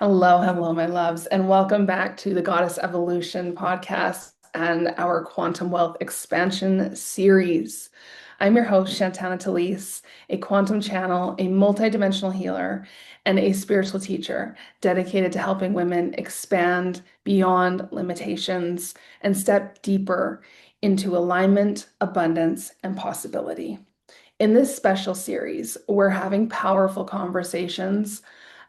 Hello, hello, my loves, and welcome back to the Goddess Evolution podcast and our Quantum Wealth Expansion series. I'm your host, Shantana Telise, a quantum channel, a multidimensional healer, and a spiritual teacher dedicated to helping women expand beyond limitations and step deeper into alignment, abundance, and possibility. In this special series, we're having powerful conversations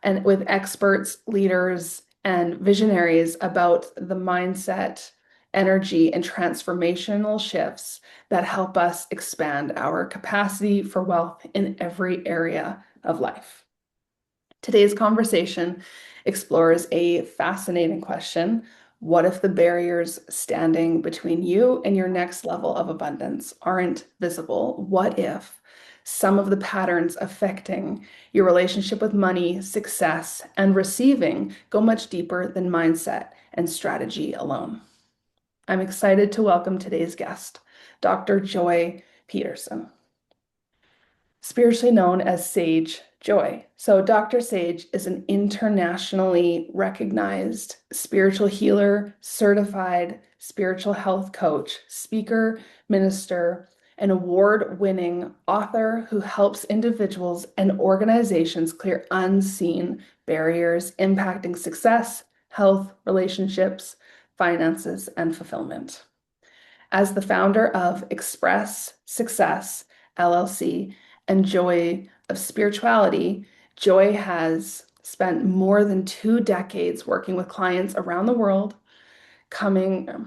and with experts, leaders, and visionaries about the mindset, energy, and transformational shifts that help us expand our capacity for wealth in every area of life. Today's conversation explores a fascinating question. What if the barriers standing between you and your next level of abundance aren't visible? What if some of the patterns affecting your relationship with money, success, and receiving go much deeper than mindset and strategy alone? I'm excited to welcome today's guest, Dr. Joy Pedersen, spiritually known as Sage Joy. So, Dr. Sage is an internationally recognized spiritual healer, certified spiritual health coach, speaker, minister, an award-winning author who helps individuals and organizations clear unseen barriers impacting success, health, relationships, finances, and fulfillment. As the founder of Express Success LLC and Joy of Spirituality, Joy has spent more than 2 decades working with clients around the world, combining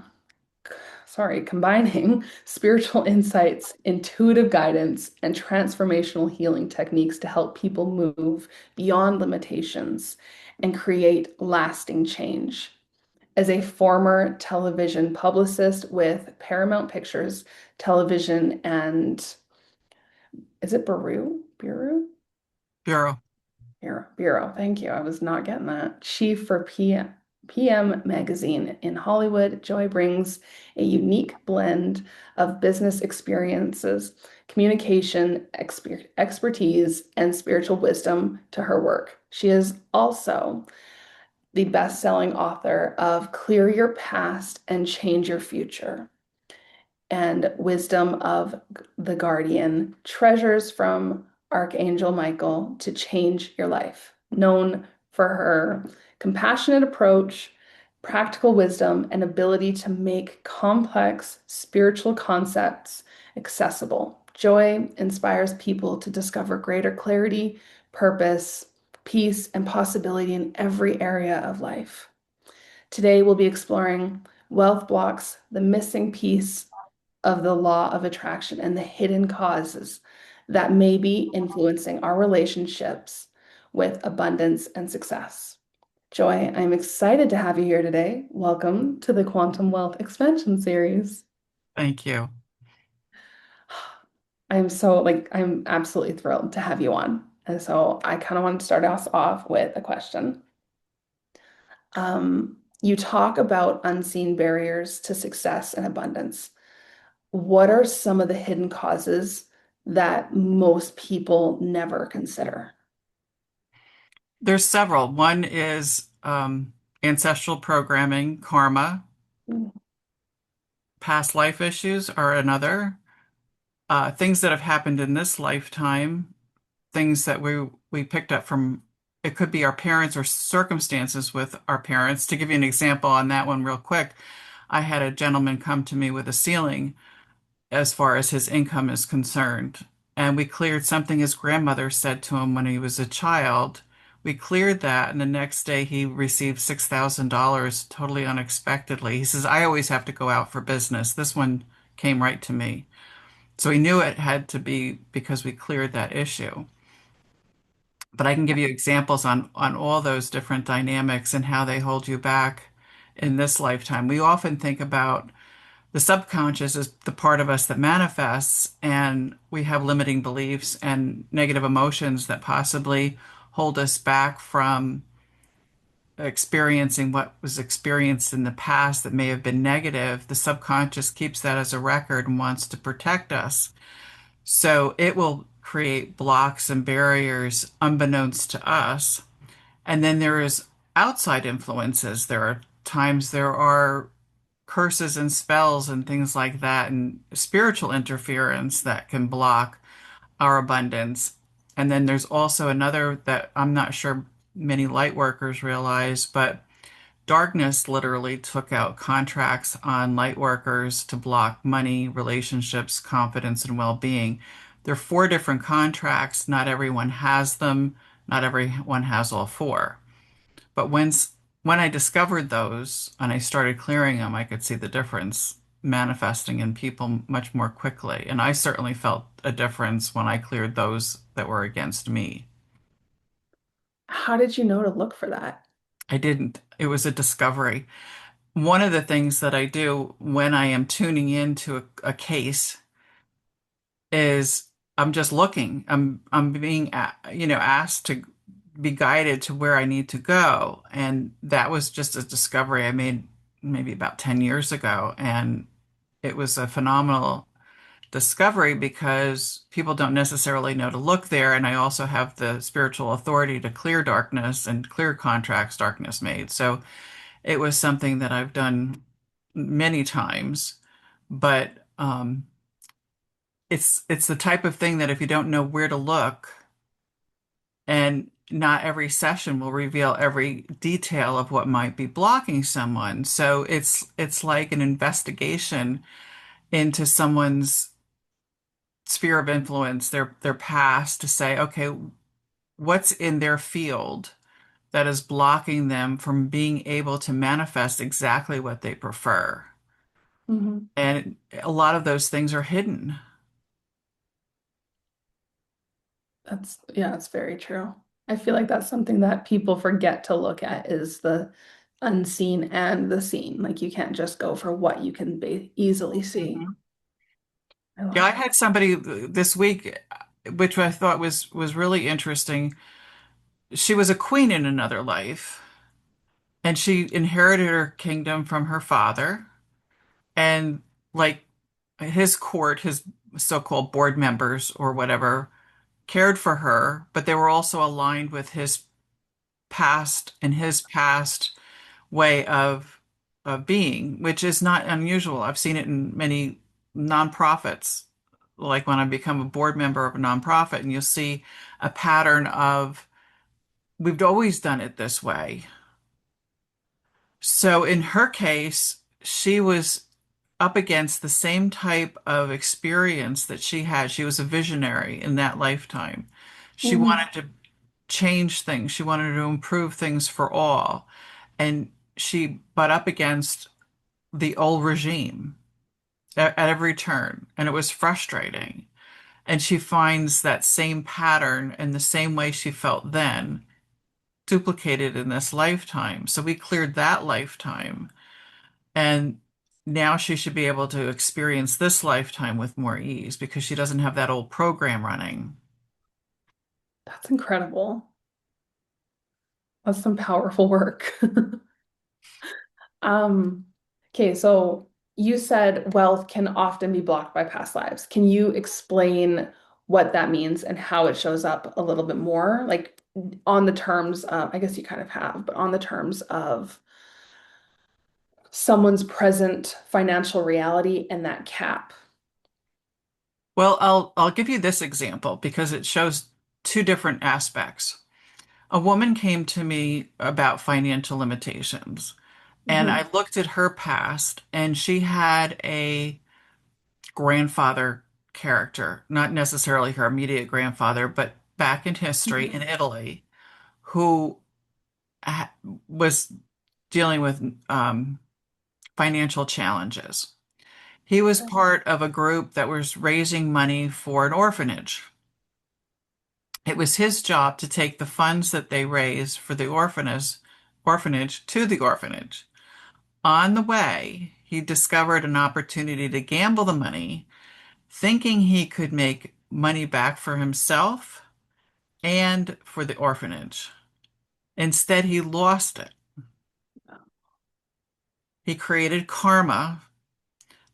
spiritual insights, intuitive guidance, and transformational healing techniques to help people move beyond limitations and create lasting change. As a former television publicist with Paramount Pictures Television and is it Bureau. Bureau. Thank you. I was not getting that. Chief for PM Magazine in Hollywood, Joy brings a unique blend of business experiences, communication expertise, and spiritual wisdom to her work. She is also the best-selling author of Clear Your Past and Change Your Future and Wisdom of the Guardian, Treasures from Archangel Michael to Change Your Life, known for her compassionate approach, practical wisdom, and ability to make complex spiritual concepts accessible. Joy inspires people to discover greater clarity, purpose, peace, and possibility in every area of life. Today, we'll be exploring wealth blocks, the missing piece of the law of attraction, and the hidden causes that may be influencing our relationships with abundance and success. Joy, I'm excited to have you here today. Welcome to the Quantum Wealth Expansion Series. Thank you. I'm absolutely thrilled to have you on. And so I kind of want to start us off with a question. You talk about unseen barriers to success and abundance. What are some of the hidden causes that most people never consider? There's several. One is ancestral programming, karma, Mm. past life issues are another. Things that have happened in this lifetime, things that we picked up from, it could be our parents or circumstances with our parents. To give you an example on that one real quick, I had a gentleman come to me with a ceiling as far as his income is concerned. And we cleared something his grandmother said to him when he was a child. We cleared that, and the next day he received $6,000 totally unexpectedly. He says, I always have to go out for business. This one came right to me. So he knew it had to be because we cleared that issue. But I can give you examples on all those different dynamics and how they hold you back in this lifetime. We often think about the subconscious is the part of us that manifests, and we have limiting beliefs and negative emotions that possibly hold us back from experiencing what was experienced in the past that may have been negative. The subconscious keeps that as a record and wants to protect us. So it will create blocks and barriers unbeknownst to us. And then there is outside influences. There are times there are curses and spells and things like that, and spiritual interference that can block our abundance. And then there's also another that I'm not sure many light workers realize, but darkness literally took out contracts on light workers to block money, relationships, confidence, and well-being. There are four different contracts. Not everyone has them. Not everyone has all four. But when I discovered those and I started clearing them, I could see the difference manifesting in people much more quickly. And I certainly felt a difference when I cleared those that were against me. How did you know to look for that? I didn't. It was a discovery. One of the things that I do when I am tuning into a case is I'm just looking. I'm being asked to be guided to where I need to go, and that was just a discovery I made maybe about 10 years ago, and it was a phenomenal discovery because people don't necessarily know to look there, and I also have the spiritual authority to clear darkness and clear contracts darkness made. So it was something that I've done many times, but it's the type of thing that if you don't know where to look, and not every session will reveal every detail of what might be blocking someone. So it's like an investigation into someone's sphere of influence, their past, to say, okay, what's in their field that is blocking them from being able to manifest exactly what they prefer. Mhm. And a lot of those things are hidden. Yeah, that's very true. I feel like that's something that people forget to look at is the unseen and the seen. Like you can't just go for what you can easily see. Mhm. I Yeah, love I that. had somebody this week, which I thought was really interesting. She was a queen in another life, and she inherited her kingdom from her father. And like his court, his so-called board members or whatever, cared for her, but they were also aligned with his past and his past way of being, which is not unusual. I've seen it in many nonprofits. Like when I become a board member of a nonprofit, and you'll see a pattern of we've always done it this way. So in her case, she was up against the same type of experience that she had. She was a visionary in that lifetime. She Mhm. wanted to change things. She wanted to improve things for all. And she butt up against the old regime at every turn. And it was frustrating. And she finds that same pattern and the same way she felt then duplicated in this lifetime. So we cleared that lifetime. And now she should be able to experience this lifetime with more ease because she doesn't have that old program running. That's incredible. That's some powerful work. Um, okay, so you said wealth can often be blocked by past lives. Can you explain what that means and how it shows up a little bit more? Like on the terms of, I guess you kind of have, but on the terms of someone's present financial reality and that cap. Well, I'll give you this example because it shows two different aspects. A woman came to me about financial limitations, and Mhm. I looked at her past, and she had a grandfather character, not necessarily her immediate grandfather, but back in history in Mhm. Italy, who ha was dealing with financial challenges. He was Okay. part of a group that was raising money for an orphanage. It was his job to take the funds that they raised for the orphanage to the orphanage. On the way, he discovered an opportunity to gamble the money, thinking he could make money back for himself and for the orphanage. Instead, he lost it. He created karma.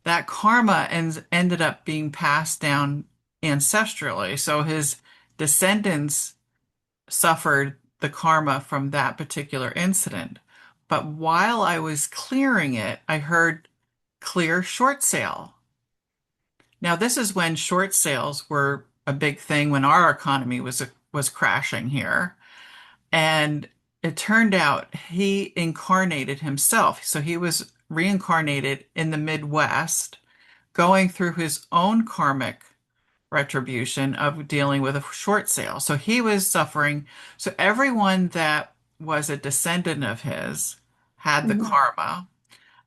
That karma ended up being passed down ancestrally. So his descendants suffered the karma from that particular incident. But while I was clearing it, I heard clear short sale. Now, this is when short sales were a big thing when our economy was crashing here. And it turned out he incarnated himself. So he was reincarnated in the Midwest, going through his own karmic retribution of dealing with a short sale. So he was suffering. So everyone that was a descendant of his had the Mhm. karma.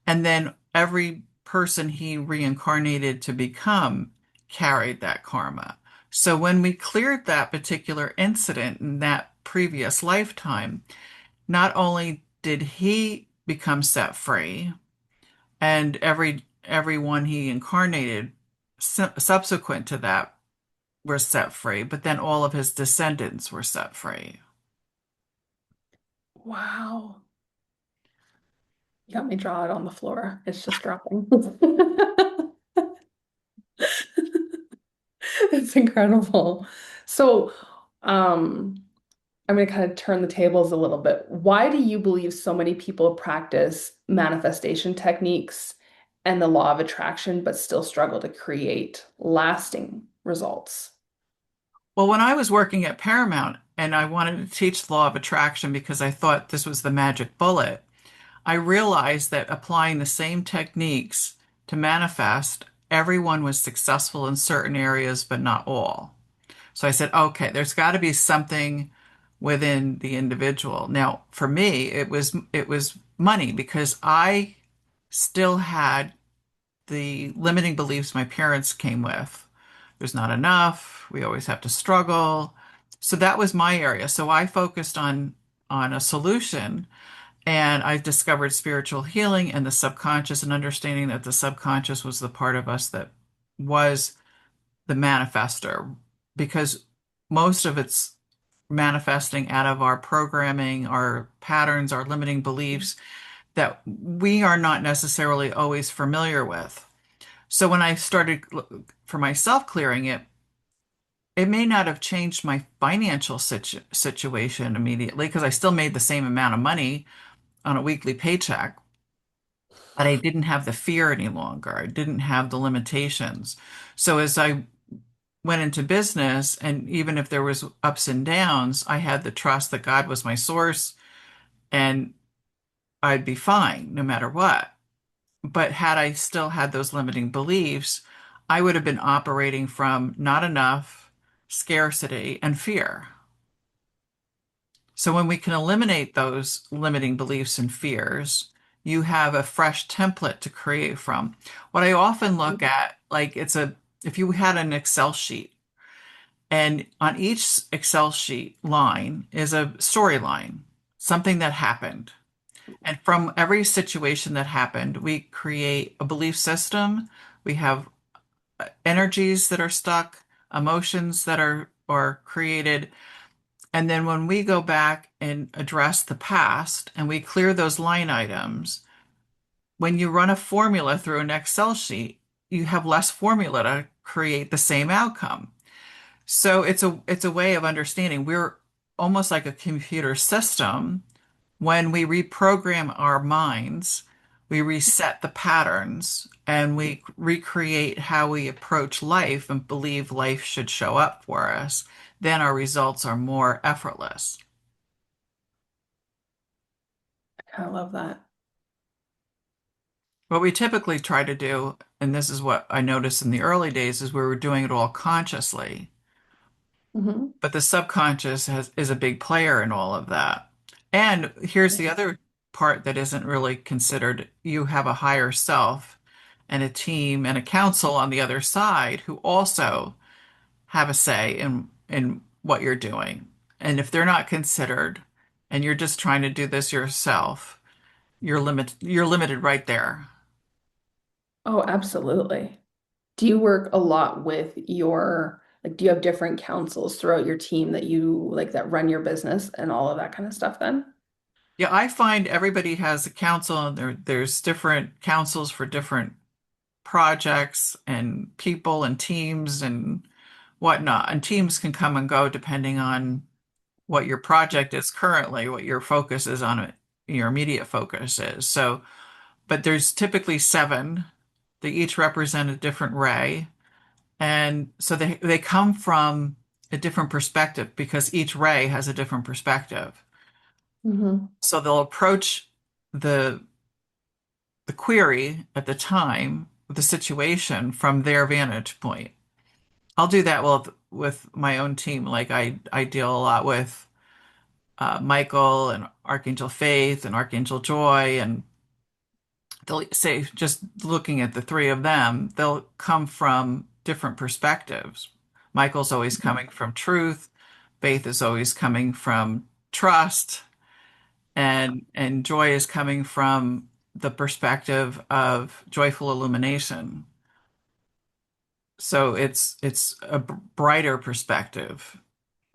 And then every person he reincarnated to become carried that karma. So when we cleared that particular incident in that previous lifetime, not only did he become set free, and everyone he incarnated subsequent to that were set free, but then all of his descendants were set free. Wow. You got me draw it on the floor. It's just dropping. It's incredible. So, um, I'm going to kind of turn the tables a little bit. Why do you believe so many people practice manifestation techniques and the law of attraction, but still struggle to create lasting results? Well, when I was working at Paramount and I wanted to teach the law of attraction because I thought this was the magic bullet, I realized that applying the same techniques to manifest, everyone was successful in certain areas, but not all. So I said, okay, there's got to be something within the individual. Now, for me, it was money because I still had the limiting beliefs my parents came with. There's not enough. We always have to struggle. So that was my area. So I focused on a solution and I discovered spiritual healing and the subconscious and understanding that the subconscious was the part of us that was the manifester because most of it's manifesting out of our programming, our patterns, our limiting beliefs that we are not necessarily always familiar with. So when I started for myself clearing it, it may not have changed my financial situation immediately because I still made the same amount of money on a weekly paycheck, but I didn't have the fear any longer. I didn't have the limitations. So as I went into business, and even if there was ups and downs, I had the trust that God was my source and I'd be fine no matter what. But had I still had those limiting beliefs, I would have been operating from not enough, scarcity, and fear. So when we can eliminate those limiting beliefs and fears, you have a fresh template to create from. What I often look at, like if you had an Excel sheet, and on each Excel sheet line is a storyline, something that happened. And from every situation that happened, we create a belief system. We have energies that are stuck, emotions that are created. And then when we go back and address the past and we clear those line items, when you run a formula through an Excel sheet, you have less formula to create the same outcome. So it's a way of understanding. We're almost like a computer system. When we reprogram our minds, we reset the patterns and we recreate how we approach life and believe life should show up for us. Then our results are more effortless. I love that. What we typically try to do, and this is what I noticed in the early days, is we were doing it all consciously. Hmm. But the subconscious is a big player in all of that. And here's the other part that isn't really considered. You have a higher self and a team and a council on the other side who also have a say in what you're doing. And if they're not considered and you're just trying to do this yourself, you're limited right there. Oh, absolutely. Do you work a lot with do you have different councils throughout your team that you like that run your business and all of that kind of stuff then? Yeah, I find everybody has a council and there's different councils for different projects and people and teams and whatnot. And teams can come and go depending on what your project is currently, what your focus is on it, your immediate focus is. So, but there's typically seven. They each represent a different ray. And so they come from a different perspective because each ray has a different perspective. Mm-hmm. So they'll approach the the query at the time, the situation from their vantage point. I'll do that with my own team. Like I deal a lot with Michael and Archangel Faith and Archangel Joy, and they'll say, just looking at the three of them, they'll come from different perspectives. Michael's always coming from truth, Faith is always coming from trust, and Joy is coming from the perspective of joyful illumination. So it's a brighter perspective.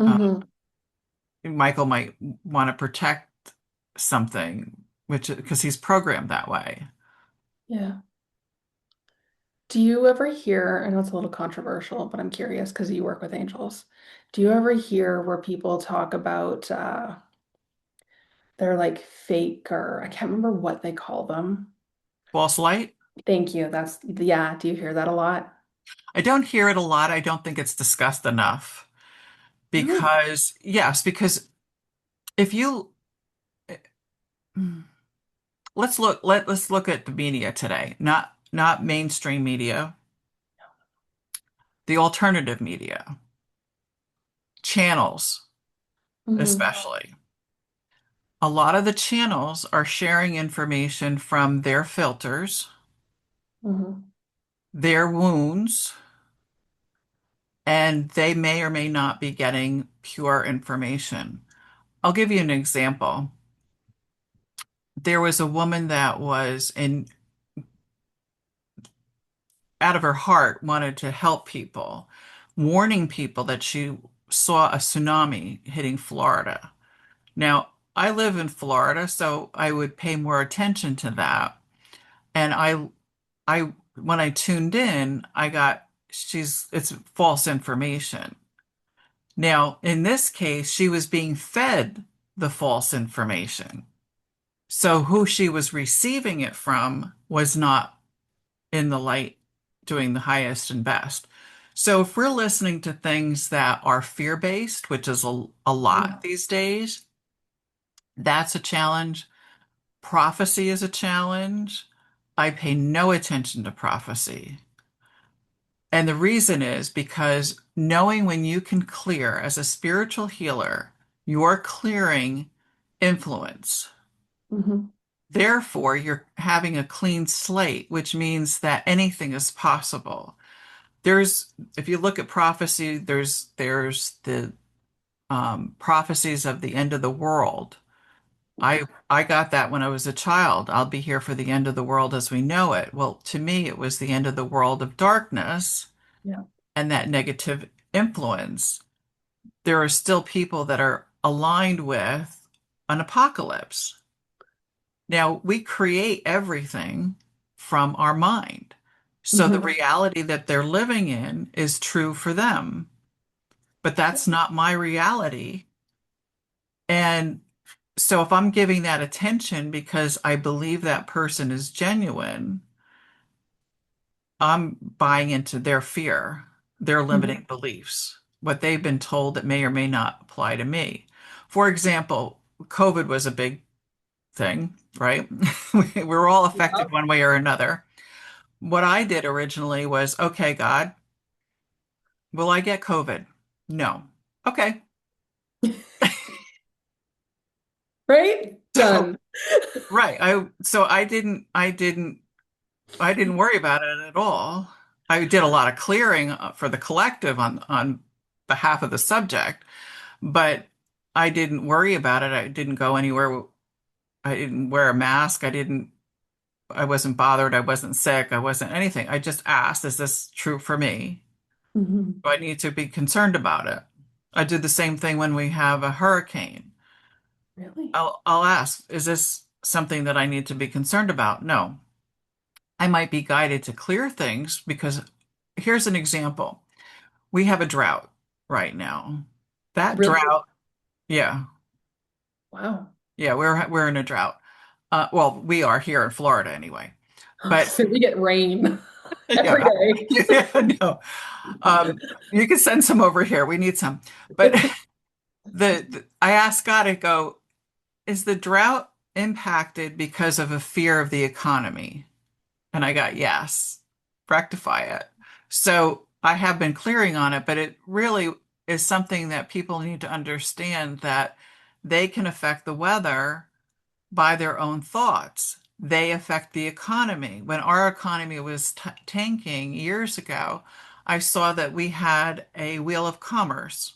Uh, Mm-hmm. Michael might want to protect something, which because he's programmed that way. Yeah. Do you ever hear, I know it's a little controversial, but I'm curious because you work with angels. Do you ever hear where people talk about they're like fake or I can't remember what they call them. False light. Thank you. That's yeah, do you hear that a lot? I don't hear it a lot. I don't think it's discussed enough Really? because, yes, because if you let's look at the media today, not mainstream media, the alternative media, channels Mm-hmm. especially. A lot of the channels are sharing information from their filters, Mm-hmm. their wounds, and they may or may not be getting pure information. I'll give you an example. There was a woman that was in out of her heart wanted to help people, warning people that she saw a tsunami hitting Florida. Now, I live in Florida, so I would pay more attention to that. And I when I tuned in, I got it's false information. Now, in this case, she was being fed the false information. So who she was receiving it from was not in the light doing the highest and best. So if we're listening to things that are fear-based, which is a lot these days, that's a challenge. Prophecy is a challenge. I pay no attention to prophecy. And the reason is because knowing when you can clear as a spiritual healer, you're clearing influence. Mm-hmm. Therefore, you're having a clean slate, which means that anything is possible. If you look at prophecy, there's the prophecies of the end of the world. I got that when I was a child. I'll be here for the end of the world as we know it. Well, to me, it was the end of the world of darkness Yeah. and that negative influence. There are still people that are aligned with an apocalypse. Now, we create everything from our mind. So the Mm-hmm. reality that they're living in is true for them, but that's not my reality. And so if I'm giving that attention because I believe that person is genuine, I'm buying into their fear, their limiting beliefs, what they've been told that may or may not apply to me. For example, COVID was a big thing, right? We were all affected Yep. one way or another. What I did originally was, okay, God, will I get COVID? No. Okay. Right? So, Done. right. I didn't worry about it at all. I did a lot of clearing for the collective on behalf of the subject, but I didn't worry about it. I didn't go anywhere. I didn't wear a mask. I wasn't bothered. I wasn't sick. I wasn't anything. I just asked, is this true for me? Mm-hmm. Do I need to be concerned about it? I do the same thing when we have a hurricane. Really? I'll ask, is this something that I need to be concerned about? No. I might be guided to clear things because here's an example. We have a drought right now. That Really? drought, Yeah. Wow. Yeah, we're in a drought. Well, we are here in Florida anyway. But So we get rain every yeah, day. yeah, no. You can send some over here. We need some. But I asked God to go, is the drought impacted because of a fear of the economy? And I got yes, rectify it. So I have been clearing on it, but it really is something that people need to understand that they can affect the weather by their own thoughts. They affect the economy. When our economy was tanking years ago, I saw that we had a wheel of commerce.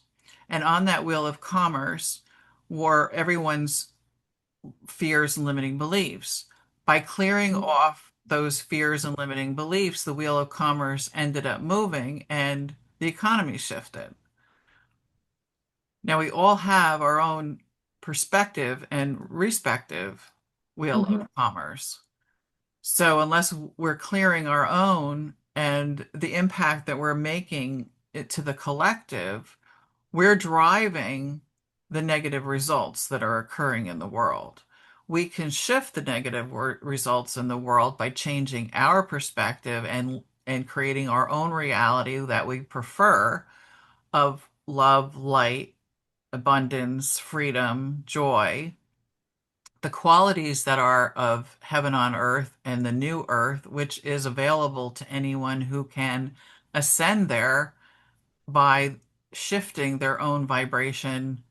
And on that wheel of commerce were everyone's fears and limiting beliefs. By clearing off those fears and limiting beliefs, the wheel of commerce ended up moving and the economy shifted. Now we all have our own perspective and respective wheel Mhm. of commerce. So unless we're clearing our own and the impact that we're making it to the collective, we're driving the negative results that are occurring in the world. We can shift the negative results in the world by changing our perspective and creating our own reality that we prefer of love, light, abundance, freedom, joy, the qualities that are of heaven on earth and the new earth, which is available to anyone who can ascend there by shifting their own vibration,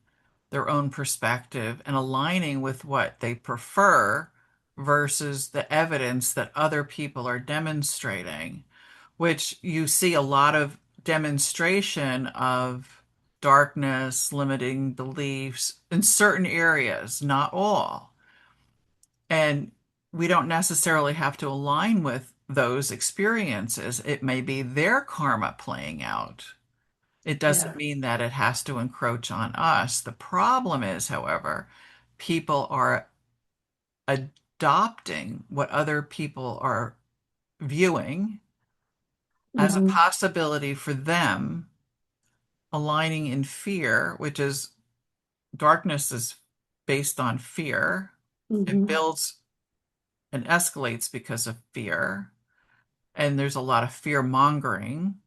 their own perspective, and aligning with what they prefer versus the evidence that other people are demonstrating, which you see a lot of demonstration of darkness, limiting beliefs in certain areas, not all. And we don't necessarily have to align with those experiences. It may be their karma playing out. It doesn't Yeah. mean that it has to encroach on us. The problem is, however, people are adopting what other people are viewing as a Hmm. possibility for them, aligning in fear, which is darkness is based on fear. It Hmm. builds and escalates because of fear. And there's a lot of fear mongering.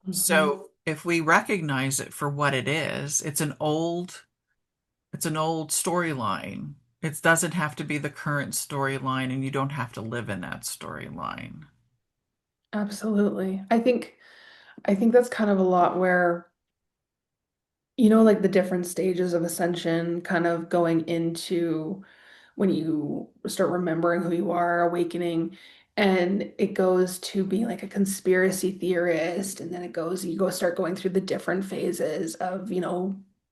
Hmm. So if we recognize it for what it is, it's an old storyline. It doesn't have to be the current storyline, and you don't have to live in that storyline. Absolutely. I think that's kind of a lot where, like the different stages of ascension kind of going into when you start remembering who you are, awakening, and it goes to being like a conspiracy theorist, and then you go start going through the different phases of,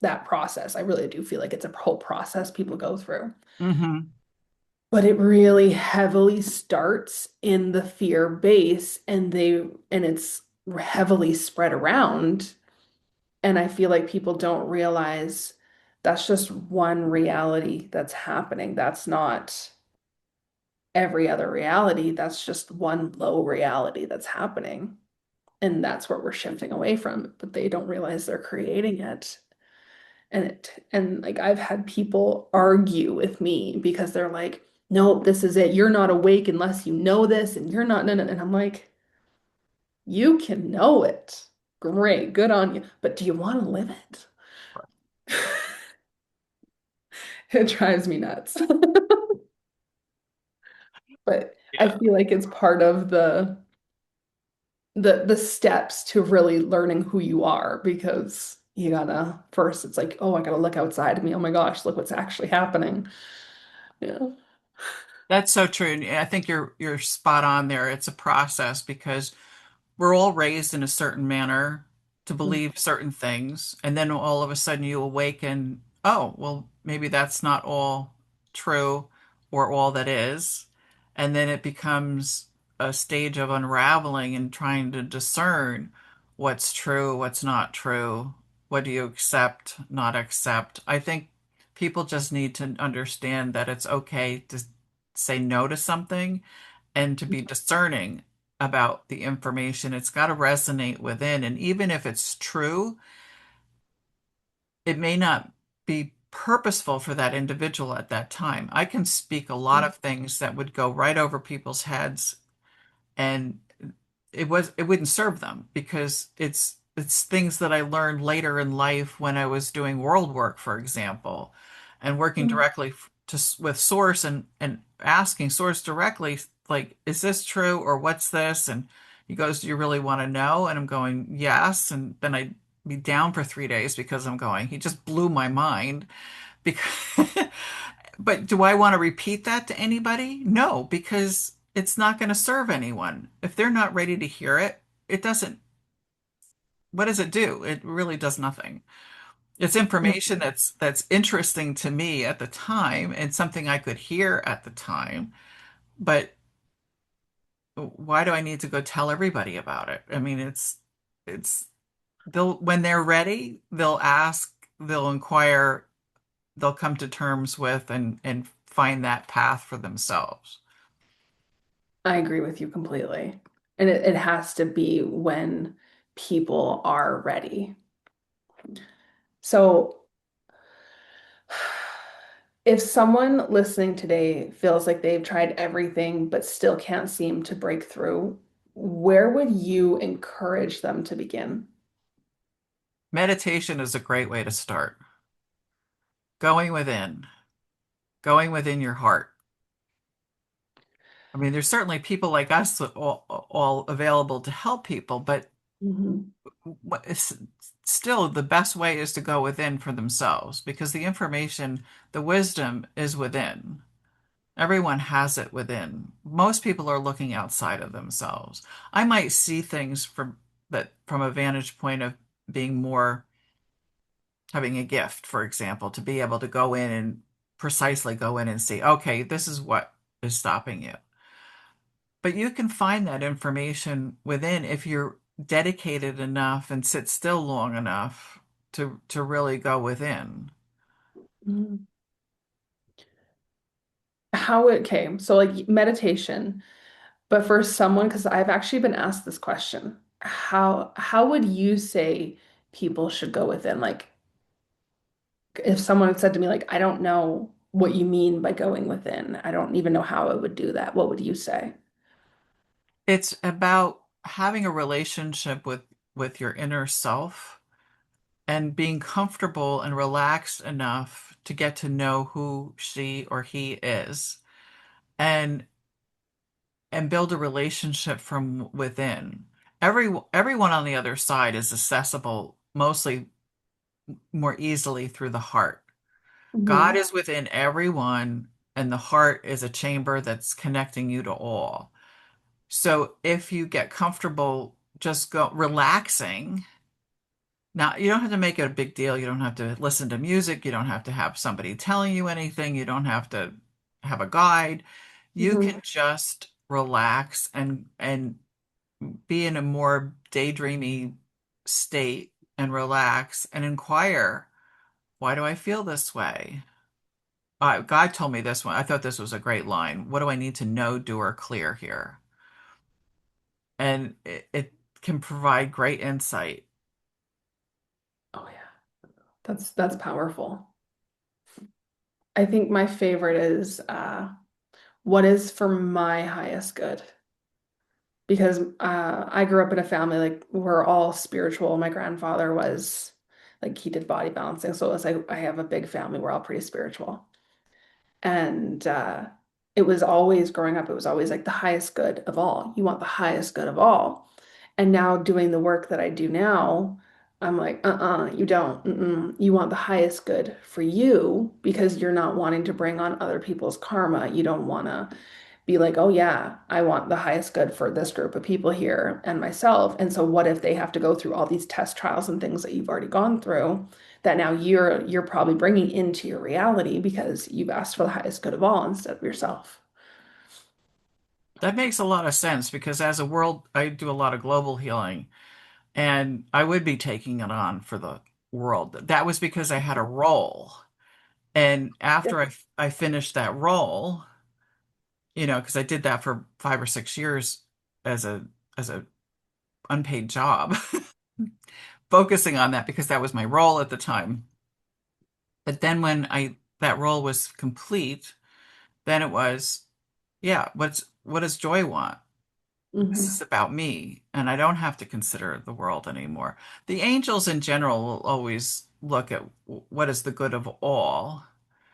that process. I really do feel like it's a whole process people go through. Hmm. But it really heavily starts in the fear base and it's heavily spread around. And I feel like people don't realize that's just one reality that's happening. That's not every other reality. That's just one low reality that's happening. And that's what we're shifting away from. But they don't realize they're creating it. And like I've had people argue with me because they're like, no, this is it. You're not awake unless you know this, and you're not, no, no. And I'm like, you can know it. Great, good on you. But do you want to live it? It drives me nuts. But I Yeah. feel like it's part of the steps to really learning who you are because you gotta first it's like, oh, I gotta look outside of me. Oh my gosh, look what's actually happening. Yeah. That's so true. And I think you're spot on there. It's a process because we're all raised in a certain manner to believe certain things, and then all of a sudden you awaken, oh, well, maybe that's not all true or all that is. And then it becomes a stage of unraveling and trying to discern what's true, what's not true, what do you accept, not accept. I think people just need to understand that it's okay to say no to something and to be discerning about the information. It's got to resonate within. And even if it's true, it may not be purposeful for that individual at that time. I can speak a lot of things that would go right over people's heads, and it wouldn't serve them because it's things that I learned later in life when I was doing world work, for example, and working Mhm. directly with source and asking source directly, like, is this true or what's this? And he goes, do you really want to know? And I'm going, yes. And then I'd be down for 3 days because I'm going, he just blew my mind. Because, but do I want to repeat that to anybody? No, because it's not going to serve anyone. If they're not ready to hear it, it doesn't, what does it do? It really does nothing. It's information that's interesting to me at the time and something I could hear at the time, but why do I need to go tell everybody about it? I mean, it's they'll when they're ready, they'll ask, they'll inquire, they'll come to terms with and find that path for themselves. I agree with you completely. And it has to be when people are ready. So if someone listening today feels like they've tried everything but still can't seem to break through, where would you encourage them to begin? Meditation is a great way to start. Going within, going within your heart. I mean, there's certainly people like us that all available to help people, but Mhm. still the best way is to go within for themselves because the information, the wisdom is within. Everyone has it within. Most people are looking outside of themselves. I might see things from a vantage point of being more having a gift, for example, to be able to go in and precisely go in and see, okay, this is what is stopping you. But you can find that information within if you're dedicated enough and sit still long enough to really go within. Mhm. How it came. So like meditation, but for someone, because I've actually been asked this question, how would you say people should go within? Like if someone had said to me, like, I don't know what you mean by going within. I don't even know how I would do that. What would you say? It's about having a relationship with your inner self and being comfortable and relaxed enough to get to know who she or he is and and build a relationship from within. Everyone on the other side is accessible mostly more easily through the heart. God Mhm. is within everyone, and the heart is a chamber that's connecting you to all. So if you get comfortable just go relaxing, now you don't have to make it a big deal. You don't have to listen to music. You don't have to have somebody telling you anything. You don't have to have a guide. You Mhm. can just relax and be in a more daydreamy state and relax and inquire, why do I feel this way? God told me this one. I thought this was a great line. What do I need to know, do, or clear here? And it can provide great insight. Oh yeah, that's powerful. I think my favorite is what is for my highest good? Because I grew up in a family like we're all spiritual. My grandfather was like he did body balancing, so it was like I have a big family. We're all pretty spiritual. And it was always growing up, it was always like the highest good of all. You want the highest good of all. And now doing the work that I do now, I'm like, you don't. You want the highest good for you because you're not wanting to bring on other people's karma. You don't want to be like, oh yeah, I want the highest good for this group of people here and myself. And so what if they have to go through all these test trials and things that you've already gone through that now you're probably bringing into your reality because you've asked for the highest good of all instead of yourself. That makes a lot of sense because as a world, I do a lot of global healing and I would be taking it on for the world. That was because I had a role. And after Yep. I finished that role, because I did that for 5 or 6 years as a unpaid job, focusing on that because that was my role at the time. But then when I that role was complete, then it was, yeah, what does Joy want? This is Hmm. about me, and I don't have to consider the world anymore. The angels in general will always look at what is the good of all,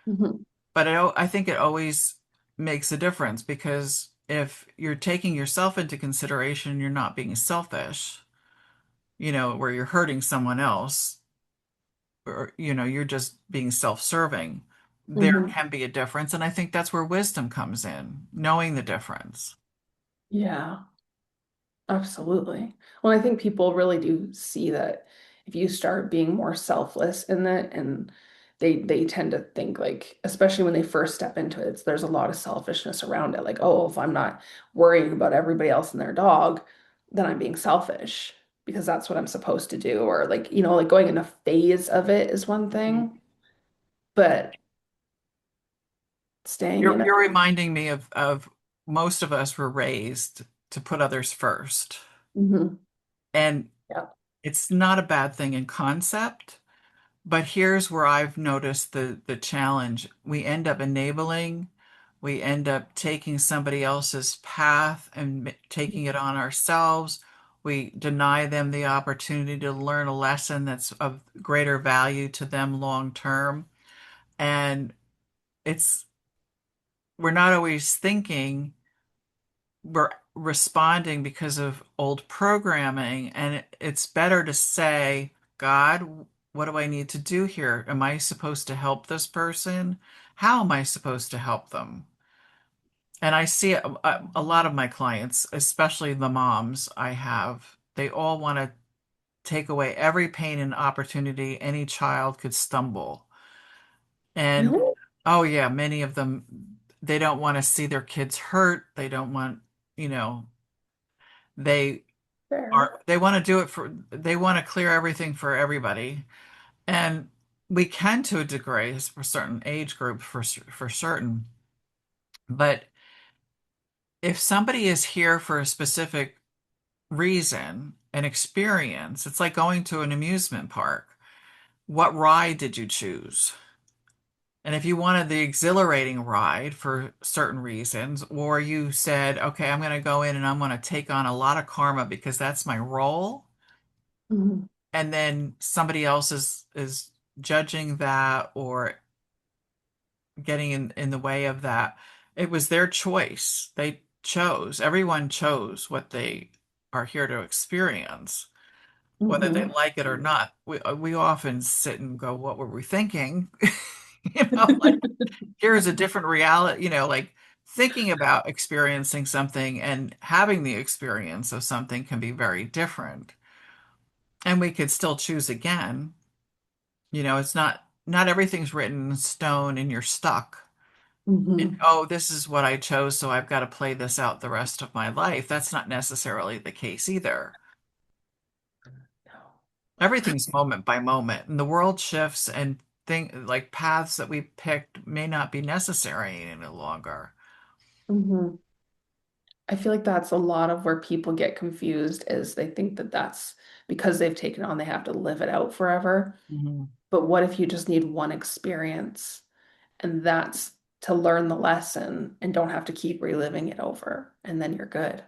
Hmm. but I think it always makes a difference because if you're taking yourself into consideration, you're not being selfish, where you're hurting someone else, or, you're just being self-serving. There Hmm. can be a difference, and I think that's where wisdom comes in, knowing the difference. Yeah. Absolutely. Well, I think people really do see that if you start being more selfless in that, and they tend to think like, especially when they first step into it, there's a lot of selfishness around it. Like, oh, if I'm not worrying about everybody else and their dog, then I'm being selfish because that's what I'm supposed to do. Or like, like going in a phase of it is one thing, but staying in it. You're reminding me of most of us were raised to put others first. Hmm. And Yeah. it's not a bad thing in concept, but here's where I've noticed the challenge. We end up enabling, we end up taking somebody else's path and taking it on ourselves. We deny them the opportunity to learn a lesson that's of greater value to them long term. And it's we're not always thinking we're responding because of old programming. And it's better to say, God, what do I need to do here? Am I supposed to help this person? How am I supposed to help them? And I see a lot of my clients, especially the moms I have, they all want to take away every pain and opportunity any child could stumble. And Really? oh, yeah, many of them, they don't want to see their kids hurt. They don't want, you know, they Fair. they want to do it they want to clear everything for everybody. And we can to a degree for certain age groups for certain. But if somebody is here for a specific reason, an experience, it's like going to an amusement park. What ride did you choose? And if you wanted the exhilarating ride for certain reasons, or you said, okay, I'm going to go in and I'm going to take on a lot of karma because that's my role, Mhm. and then somebody else is judging that or getting in the way of that, it was their choice. They chose, everyone chose what they are here to experience, whether they Mhm. like it or not. We often sit and go, what were we thinking? Like here's a different reality, like thinking about experiencing something and having the experience of something can be very different. And we could still choose again. It's not everything's written in stone and you're stuck. And Mhm. oh, this is what I chose, so I've got to play this out the rest of my life. That's not necessarily the case either. Everything's moment by moment, and the world shifts and like paths that we picked may not be necessary any longer. Mhm. I feel like that's a lot of where people get confused is they think that that's because they've taken on, they have to live it out forever. Mhm. But what if you just need one experience and that's to learn the lesson and don't have to keep reliving it over and then you're good.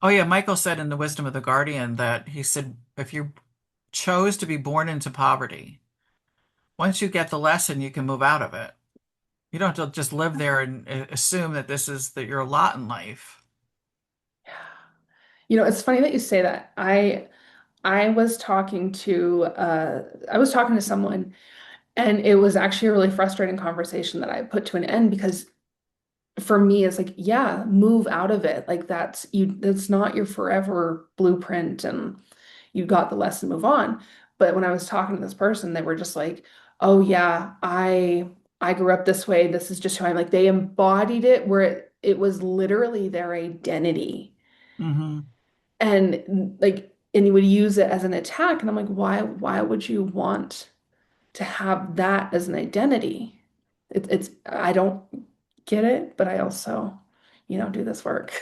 Oh yeah, Michael said in The Wisdom of the Guardian that he said if you chose to be born into poverty, once you get the lesson, you can move out of it. You don't have to just live there and assume that this is your lot in life. Yeah. It's funny that you say that. I was talking to someone and it was actually a really frustrating conversation that I put to an end because for me it's like, yeah, move out of it. Like that's not your forever blueprint and you got the lesson, move on. But when I was talking to this person, they were just like, oh yeah, I grew up this way. This is just who I'm like they embodied it where it was literally their identity. Hmm. And like and you would use it as an attack. And I'm like, why would you want to have that as an identity? It's I don't get it, but I also, do this work.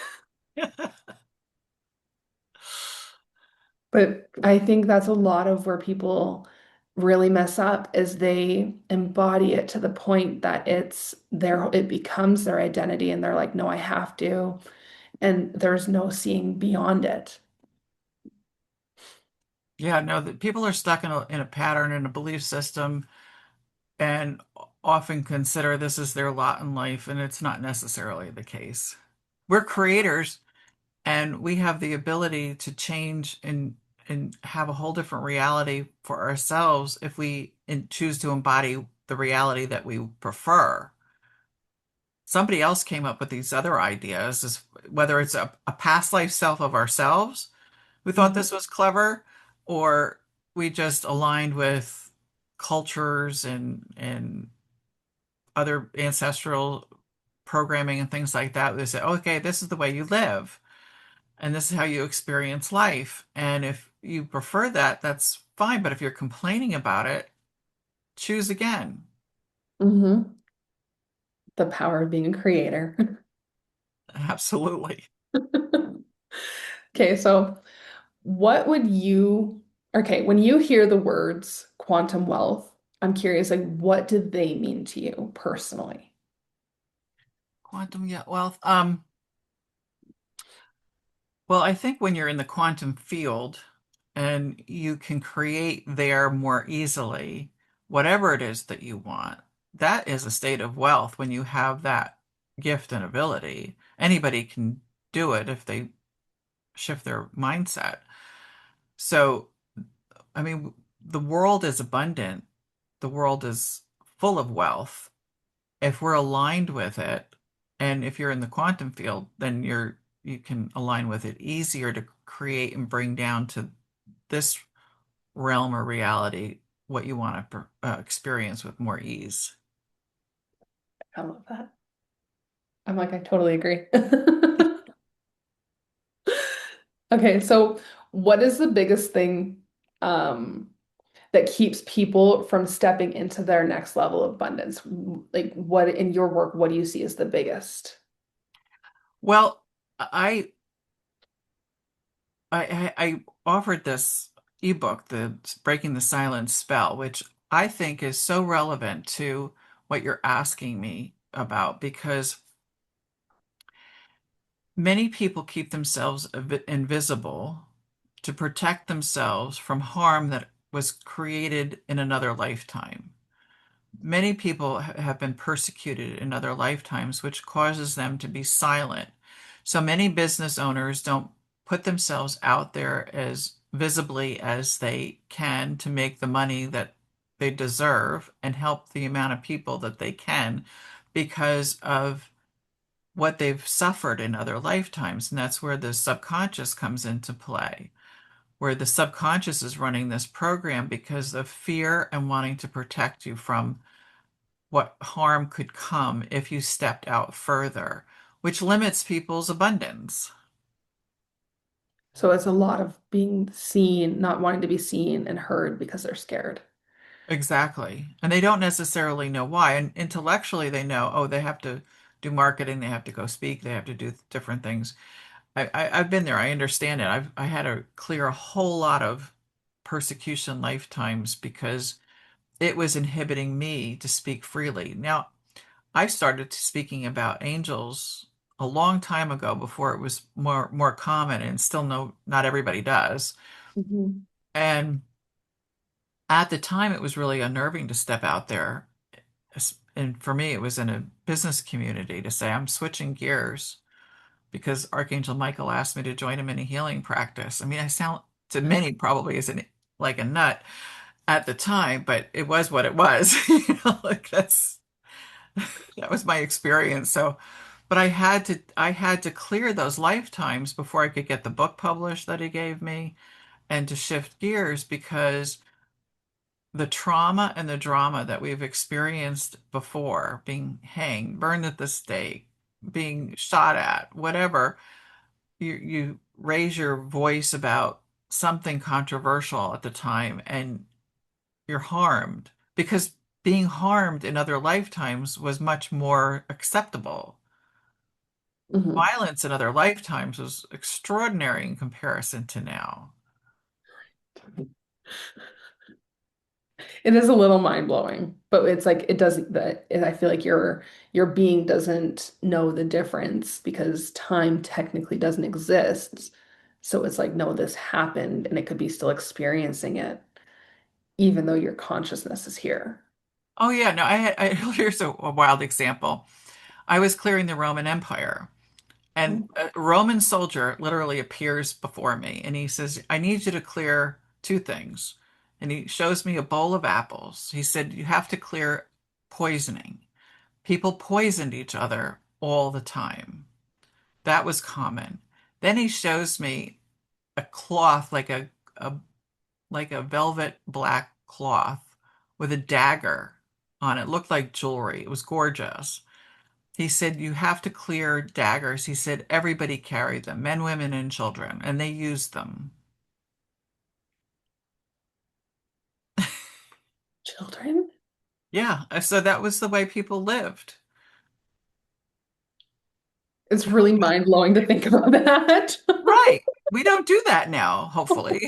But I think that's a lot of where people really mess up is they embody it to the point that it becomes their identity and they're like, no, I have to. And there's no seeing beyond it. Yeah, no, that people are stuck in a pattern, in a belief system, and often consider this is their lot in life, and it's not necessarily the case. We're creators, and we have the ability to change and have a whole different reality for ourselves if we choose to embody the reality that we prefer. Somebody else came up with these other ideas, whether it's a past life self of ourselves who thought Mhm. this was clever, or we just aligned with cultures and other ancestral programming and things like that. They say, okay, this is the way you live, and this is how you experience life. And if you prefer that, that's fine. But if you're complaining about it, choose again. Mhm. The power of being a creator. Absolutely. Okay, so what would you, okay, when you hear the words quantum wealth, I'm curious, like, what do they mean to you personally? Quantum, yeah, wealth. Well, I think when you're in the quantum field and you can create there more easily, whatever it is that you want, that is a state of wealth when you have that gift and ability. Anybody can do it if they shift their mindset. So, I mean, the world is abundant, the world is full of wealth. If we're aligned with it, and if you're in the quantum field, then you can align with it easier to create and bring down to this realm or reality what you want to experience with more ease. I love that. I'm like, I totally agree. Okay, so what is the biggest thing um, that keeps people from stepping into their next level of abundance? Like, what in your work, what do you see as the biggest? Well, I I offered this ebook, the Breaking the Silence Spell, which I think is so relevant to what you're asking me about because many people keep themselves invisible to protect themselves from harm that was created in another lifetime. Many people have been persecuted in other lifetimes, which causes them to be silent. So many business owners don't put themselves out there as visibly as they can to make the money that they deserve and help the amount of people that they can because of what they've suffered in other lifetimes. And that's where the subconscious comes into play, where the subconscious is running this program because of fear and wanting to protect you from what harm could come if you stepped out further, which limits people's abundance. So it's a lot of being seen, not wanting to be seen and heard because they're scared. Exactly. And they don't necessarily know why. And intellectually, they know, oh, they have to do marketing, they have to go speak, they have to do different things. I've been there. I understand it. I had to clear a whole lot of persecution lifetimes because it was inhibiting me to speak freely. Now, I started speaking about angels a long time ago before it was more common, and still no, not everybody does. Mhm. And at the time, it was really unnerving to step out there. And for me, it was in a business community to say, I'm switching gears because Archangel Michael asked me to join him in a healing practice. I mean, I sound to many probably as like a nut at the time, but it was what it was. Like that was my experience. So, but I had to clear those lifetimes before I could get the book published that he gave me and to shift gears because the trauma and the drama that we've experienced before, being hanged, burned at the stake, being shot at, whatever, you raise your voice about something controversial at the time and you're harmed because being harmed in other lifetimes was much more acceptable. Mhm. Violence in other lifetimes was extraordinary in comparison to now. It is a little mind-blowing, but it's like it doesn't that I feel like your being doesn't know the difference because time technically doesn't exist. So it's like, no, this happened and it could be still experiencing it, even though your consciousness is here. Oh yeah, no, here's a wild example. I was clearing the Roman Empire, and a Roman soldier literally appears before me and he says, I need you to clear two things. And he shows me a bowl of apples. He said, you have to clear poisoning. People poisoned each other all the time. That was common. Then he shows me a cloth, a like a velvet black cloth with a dagger on it. It looked like jewelry. It was gorgeous. He said, you have to clear daggers. He said, everybody carried them, men, women, and children, and they used them. Children? Yeah, so that was the way people lived. It's really mind-blowing to think about that. Right. We don't do that now, hopefully.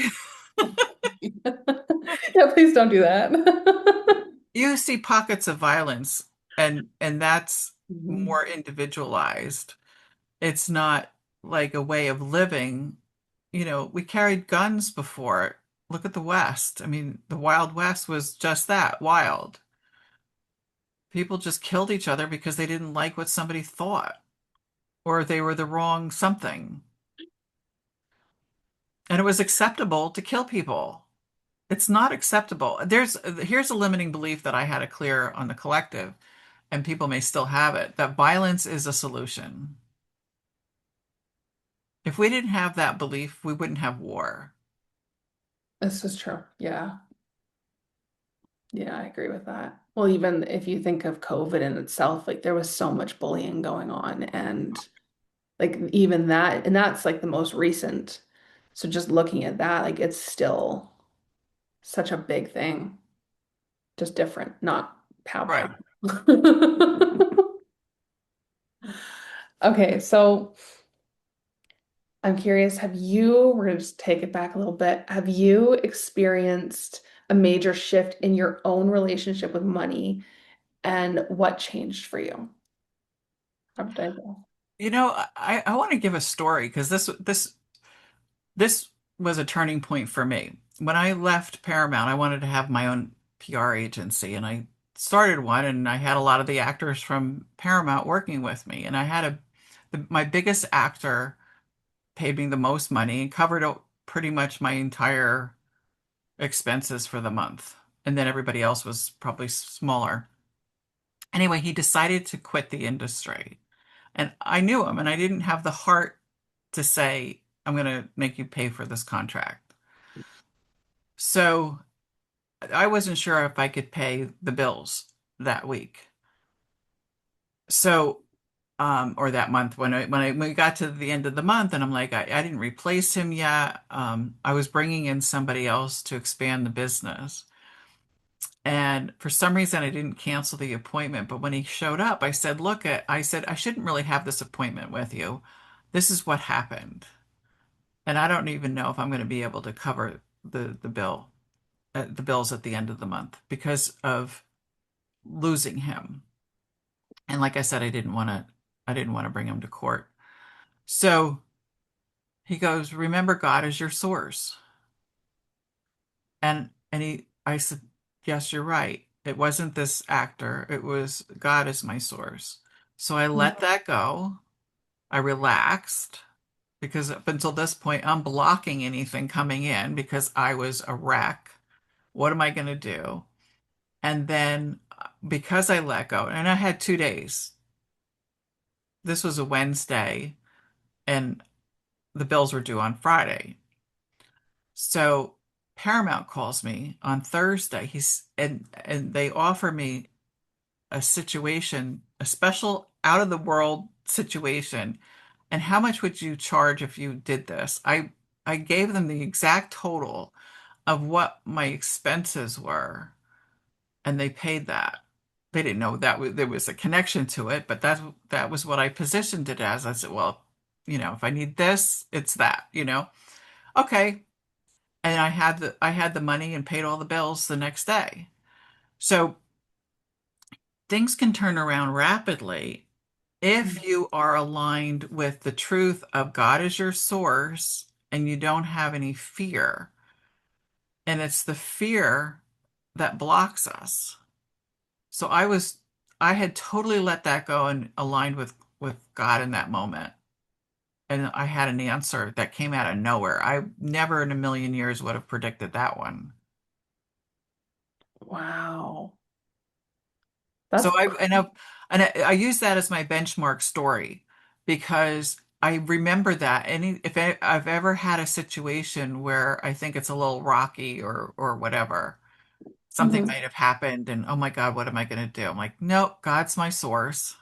Yeah, please don't do that. You see pockets of violence, and that's Mhm. more individualized. It's not like a way of living. We carried guns before. Look at the West. I mean, the Wild West was just that, wild. People just killed each other because they didn't like what somebody thought or they were the wrong something. And it was acceptable to kill people. It's not acceptable. Here's a limiting belief that I had to clear on the collective, and people may still have it, that violence is a solution. If we didn't have that belief, we wouldn't have war. This is true. Yeah. Yeah, I agree with that. Well, even if you think of COVID in itself, like there was so much bullying going on and like even that, and that's like the most recent. So just looking at that, like it's still such a big thing, just different, not pow pow. Right. Okay, so I'm curious, we're gonna just take it back a little bit. Have you experienced a major shift in your own relationship with money and what changed for you? How did I go? I want to give a story because this was a turning point for me. When I left Paramount, I wanted to have my own PR agency, and I started one, and I had a lot of the actors from Paramount working with me, and my biggest actor paid me the most money and covered pretty much my entire expenses for the month, and then everybody else was probably smaller. Anyway, he decided to quit the industry. And I knew him, and I didn't have the heart to say, I'm going to make you pay for this contract. So I wasn't sure if I could pay the bills that week. So, or that month when we got to the end of the month, and I'm like, I didn't replace him yet. I was bringing in somebody else to expand the business. And for some reason, I didn't cancel the appointment. But when he showed up, I said, I shouldn't really have this appointment with you. This is what happened. And I don't even know if I'm going to be able to cover the bills at the end of the month because of losing him. And like I said, I didn't want to bring him to court. So he goes, remember God is your source. I said, yes, you're right. It wasn't this actor. It was God is my source. So I let that go. I relaxed because up until this point, I'm blocking anything coming in because I was a wreck. What am I going to do? And then because I let go, and I had 2 days, this was a Wednesday, and the bills were due on Friday. So Paramount calls me on Thursday. And they offer me a situation, a special out of the world situation. And how much would you charge if you did this? I gave them the exact total of what my expenses were, and they paid that. They didn't know there was a connection to it, but that was what I positioned it as. I said, well, if I need this, it's that. Okay. And I had the money and paid all the bills the next day. So things can turn around rapidly if you are aligned with the truth of God as your source and you don't have any fear. And it's the fear that blocks us. So I had totally let that go and aligned with God in that moment. And I had an answer that came out of nowhere. I never in a million years would have predicted that one. Wow. So That's I use that as my benchmark story because I remember that. I've ever had a situation where I think it's a little rocky or whatever, something Mhm. might have happened and oh my God, what am I going to do? I'm like, nope, God's my source.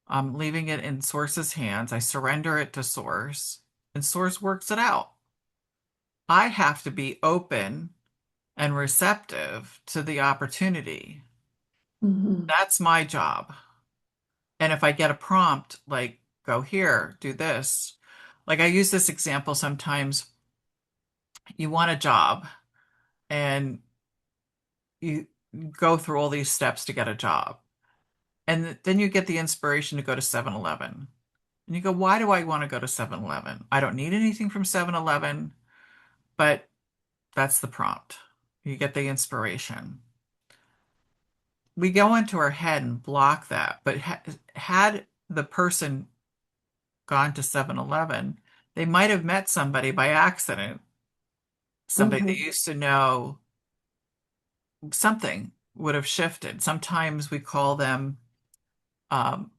I'm leaving it in source's hands. I surrender it to source and source works it out. I have to be open and receptive to the opportunity. Mhm. That's my job. And if I get a prompt like, go here, do this, like I use this example sometimes, you want a job and you go through all these steps to get a job. And then you get the inspiration to go to 7-Eleven. And you go, why do I want to go to 7-Eleven? I don't need anything from 7-Eleven, but that's the prompt. You get the inspiration. We go into our head and block that. But had the person gone to 7-Eleven, they might have met somebody by accident, somebody that Mhm. used to know something would have shifted. Sometimes we call them um,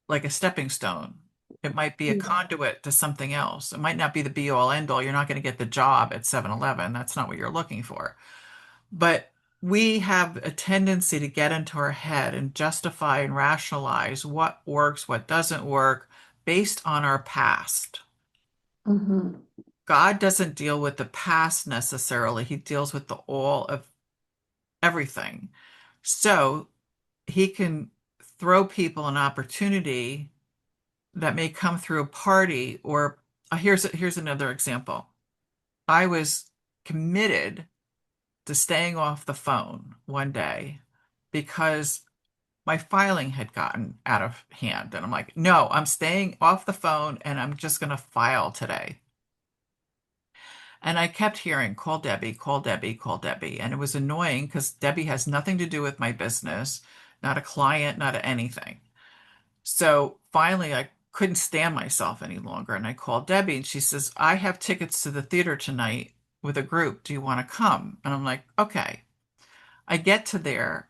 like a stepping stone. It might be a Yeah. conduit to something else. It might not be the be all end all. You're not going to get the job at 7-Eleven. That's not what you're looking for. But we have a tendency to get into our head and justify and rationalize what works, what doesn't work based on our past. Mhm. God doesn't deal with the past necessarily. He deals with the all of everything. So he can throw people an opportunity that may come through a party or here's another example. I was committed to staying off the phone one day because my filing had gotten out of hand. And I'm like, no, I'm staying off the phone and I'm just going to file today. And I kept hearing, call Debbie, call Debbie, call Debbie. And it was annoying because Debbie has nothing to do with my business, not a client, not anything. So finally, I couldn't stand myself any longer. And I called Debbie and she says, I have tickets to the theater tonight with a group. Do you want to come? And I'm like, okay. I get to there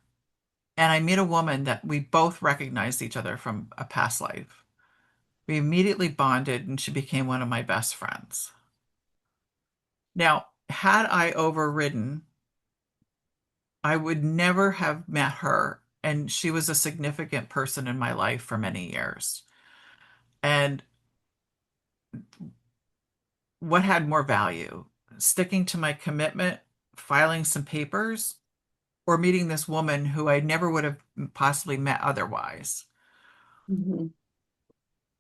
and I meet a woman that we both recognized each other from a past life. We immediately bonded and she became one of my best friends. Now, had I overridden, I would never have met her. And she was a significant person in my life for many years. And what had more value? Sticking to my commitment, filing some papers, or meeting this woman who I never would have possibly met otherwise? Mhm.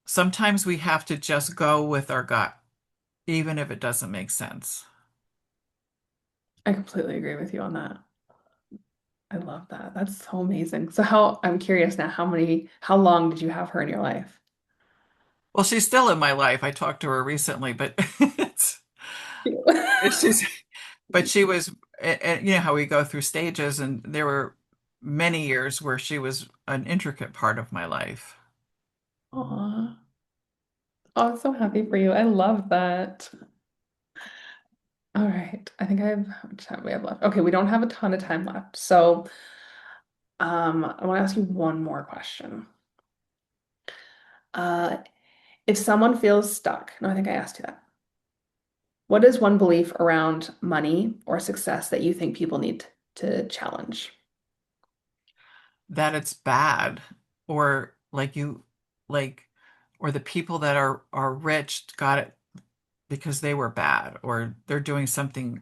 Sometimes we have to just go with our gut, even if it doesn't make sense. I completely agree with you on that. I love that. That's so amazing. So I'm curious now, how long did you have her in your life? Well, she's still in my life. I talked to her recently, but she's, but she was, and you know how we go through stages, and there were many years where she was an intricate part of my life. Aw. Oh, I'm so happy for you. I love that. All right. I think how much time we have left? Okay, we don't have a ton of time left. So, I want to ask you one more question. Uh, if someone feels stuck, no, I think I asked you that. What is one belief around money or success that you think people need to challenge? That it's bad, or like, or the people that are rich got it because they were bad, or they're doing something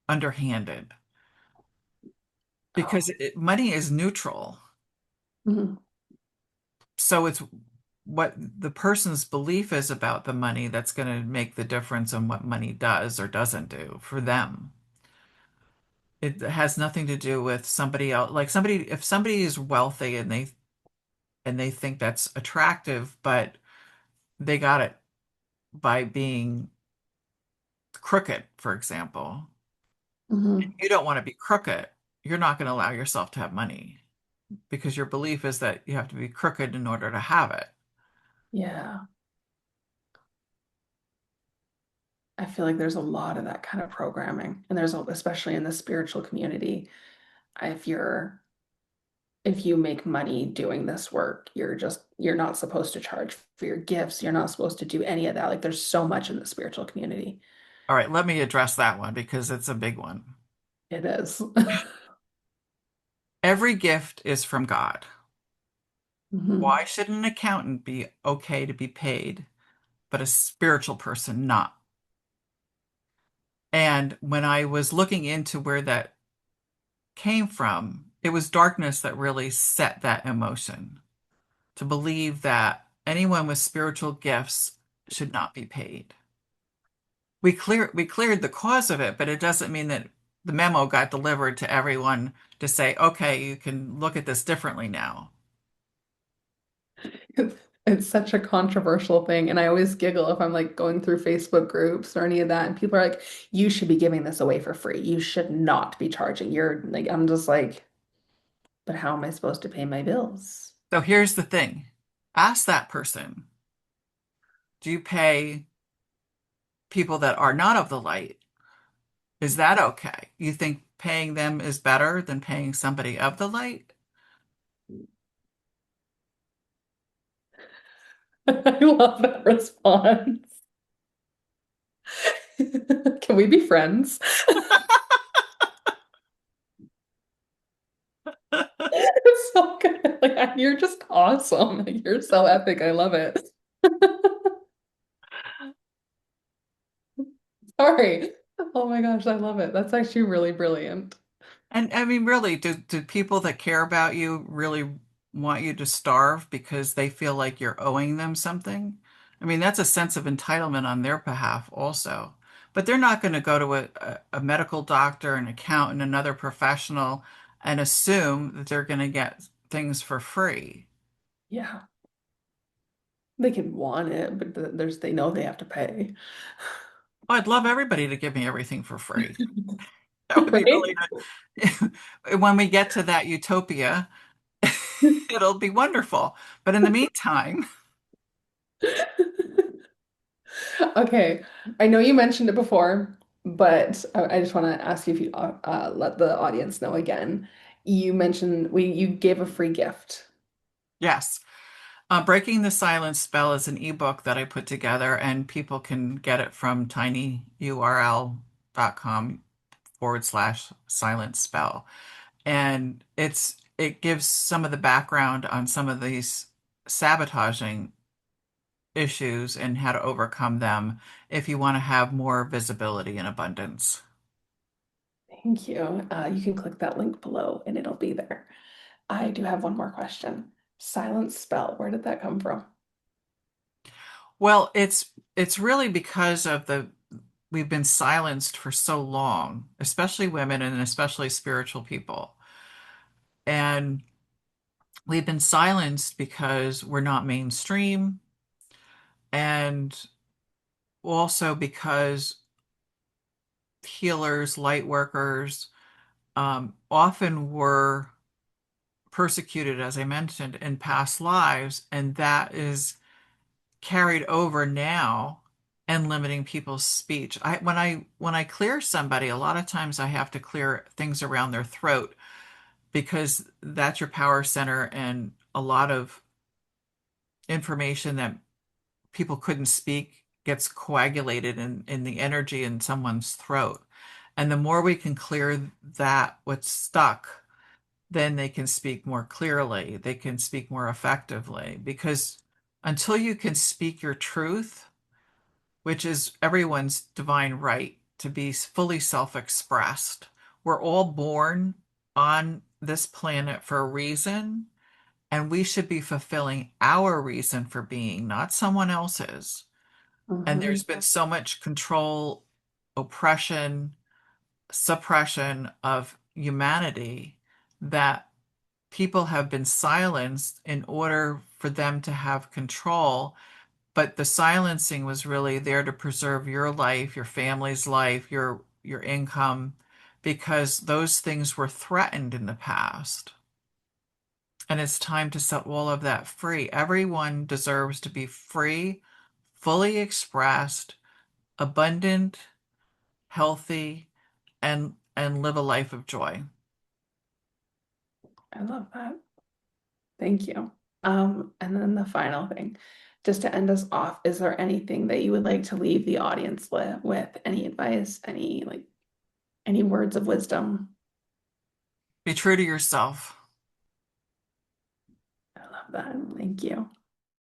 underhanded. Oh. Because money is neutral. Mhm. So it's what the person's belief is about the money that's going to make the difference in what money does or doesn't do for them. It has nothing to do with somebody else. Like somebody, if somebody is wealthy and they think that's attractive, but they got it by being crooked, for example. Hmm. You don't want to be crooked. You're not going to allow yourself to have money because your belief is that you have to be crooked in order to have it. Yeah. I feel like there's a lot of that kind of programming. And especially in the spiritual community, if you make money doing this work, you're not supposed to charge for your gifts. You're not supposed to do any of that. Like there's so much in the spiritual community. All right, let me address that one because it's a big one. It is. Every gift is from God. Hmm. Why should an accountant be okay to be paid, but a spiritual person not? And when I was looking into where that came from, it was darkness that really set that emotion to believe that anyone with spiritual gifts should not be paid. We cleared the cause of it, but it doesn't mean that the memo got delivered to everyone to say, okay, you can look at this differently now. It's such a controversial thing. And I always giggle if I'm like going through Facebook groups or any of that. And people are like, you should be giving this away for free. You should not be charging. You're like, I'm just like, but how am I supposed to pay my bills? So here's the thing. Ask that person, do you pay people that are not of the light? Is that okay? You think paying them is better than paying somebody of the light? I love that response. Can we be friends? It's so good. Like you're just awesome. Like, you're so epic. I love it. Sorry. Oh my gosh, I love it. That's actually really brilliant. And I mean, really, do people that care about you really want you to starve because they feel like you're owing them something? I mean, that's a sense of entitlement on their behalf also. But they're not going to go to a medical doctor, an accountant, another professional, and assume that they're going to get things for free. Yeah. They can want it, but they know they have to pay. Well, I'd love everybody to give me everything for free. That would be Right? really nice. When we get to that utopia, it'll be wonderful. But in the meantime, Okay. I know you mentioned it before, but I just want to ask you if you let the audience know again. You mentioned you gave a free gift. yes. Breaking the Silence Spell is an ebook that I put together, and people can get it from tinyurl.com/silence spell. And it gives some of the background on some of these sabotaging issues and how to overcome them if you want to have more visibility and abundance. Thank you. You can click that link below and it'll be there. I do have one more question. Silent spell, where did that come from? Well, it's really because of the we've been silenced for so long, especially women and especially spiritual people. And we've been silenced because we're not mainstream and also because healers, light workers, often were persecuted, as I mentioned, in past lives, and that is carried over now and limiting people's speech. When I clear somebody, a lot of times I have to clear things around their throat because that's your power center and a lot of information that people couldn't speak gets coagulated in the energy in someone's throat. And the more we can clear that, what's stuck, then they can speak more clearly. They can speak more effectively. Because until you can speak your truth, which is everyone's divine right to be fully self-expressed, we're all born on this planet for a reason, and we should be fulfilling our reason for being, not someone else's. And Hmm. there's been so much control, oppression, suppression of humanity that people have been silenced in order for them to have control. But the silencing was really there to preserve your life, your family's life, your income, because those things were threatened in the past. And it's time to set all of that free. Everyone deserves to be free, fully expressed, abundant, healthy, and live a life of joy. I love that. Thank you. And then the final thing, just to end us off, is there anything that you would like to leave the audience with? Any advice, any words of wisdom? Be true to yourself. I love that. Thank you.